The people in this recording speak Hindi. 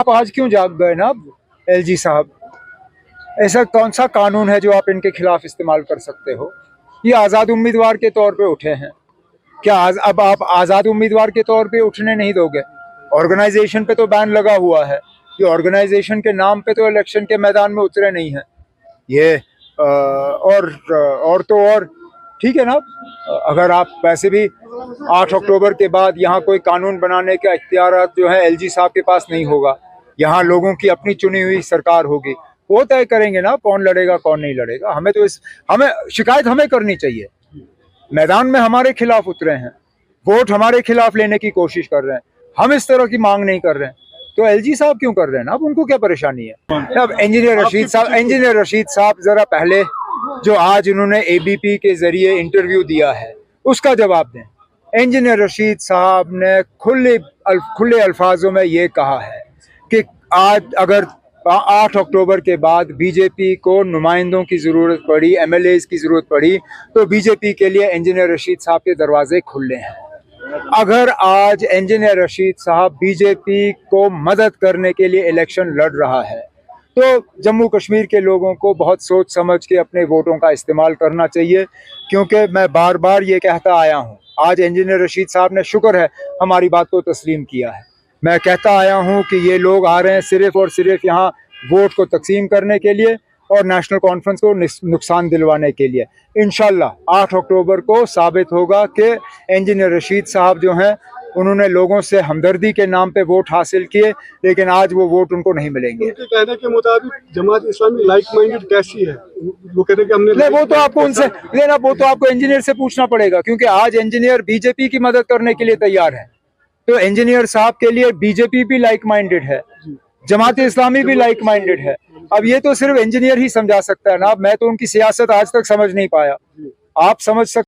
आप आज क्यों जाग गए ना एलजी साहब? ऐसा कौन सा कानून है जो आप इनके खिलाफ इस्तेमाल कर सकते हो? ये आज़ाद उम्मीदवार के तौर पे उठे हैं। क्या अब आप आज़ाद उम्मीदवार के तौर पे उठने नहीं दोगे? ऑर्गेनाइजेशन पे तो बैन लगा हुआ है। ये ऑर्गेनाइजेशन के नाम पे तो इलेक्शन के मैदान में उतरे नहीं हैं ये। और तो और ठीक है ना, अगर आप वैसे भी 8 अक्टूबर के बाद यहाँ कोई कानून बनाने का इख्तियार जो है एलजी साहब के पास नहीं होगा। यहाँ लोगों की अपनी चुनी हुई सरकार होगी, वो तय करेंगे ना कौन लड़ेगा कौन नहीं लड़ेगा। हमें शिकायत हमें करनी चाहिए। मैदान में हमारे खिलाफ उतरे हैं, वोट हमारे खिलाफ लेने की कोशिश कर रहे हैं, हम इस तरह की मांग नहीं कर रहे हैं, तो एलजी साहब क्यों कर रहे हैं ना? अब उनको क्या परेशानी है? अब इंजीनियर रशीद साहब जरा पहले जो आज उन्होंने एबीपी के जरिए इंटरव्यू दिया है उसका जवाब दें। इंजीनियर रशीद साहब ने खुले अल्फाजों में ये कहा है कि आज अगर 8 अक्टूबर के बाद बीजेपी को नुमाइंदों की ज़रूरत पड़ी, एमएलएज की ज़रूरत पड़ी, तो बीजेपी के लिए इंजीनियर रशीद साहब के दरवाजे खुले हैं। अगर आज इंजीनियर रशीद साहब बीजेपी को मदद करने के लिए इलेक्शन लड़ रहा है तो जम्मू कश्मीर के लोगों को बहुत सोच समझ के अपने वोटों का इस्तेमाल करना चाहिए। क्योंकि मैं बार बार ये कहता आया हूँ, आज इंजीनियर रशीद साहब ने शुक्र है हमारी बात को तस्लीम किया है। मैं कहता आया हूँ कि ये लोग आ रहे हैं सिर्फ और सिर्फ यहाँ वोट को तकसीम करने के लिए और नेशनल कॉन्फ्रेंस को नुकसान दिलवाने के लिए। इंशाल्लाह 8 अक्टूबर को साबित होगा कि इंजीनियर रशीद साहब जो हैं उन्होंने लोगों से हमदर्दी के नाम पे वोट हासिल किए, लेकिन आज वो वोट उनको नहीं मिलेंगे। उनके कहने के मुताबिक जमात इस्लामी लाइक माइंडेड कैसी है? वो कहते हैं कि हमने वो तो आपको उनसे लेना, वो तो आपको इंजीनियर से पूछना पड़ेगा, क्योंकि आज इंजीनियर बीजेपी की मदद करने के लिए तैयार है। तो इंजीनियर साहब के लिए बीजेपी भी लाइक माइंडेड है, जमात इस्लामी भी लाइक माइंडेड है। अब ये तो सिर्फ इंजीनियर ही समझा सकता है ना। अब मैं तो उनकी सियासत आज तक समझ नहीं पाया, आप समझ सकते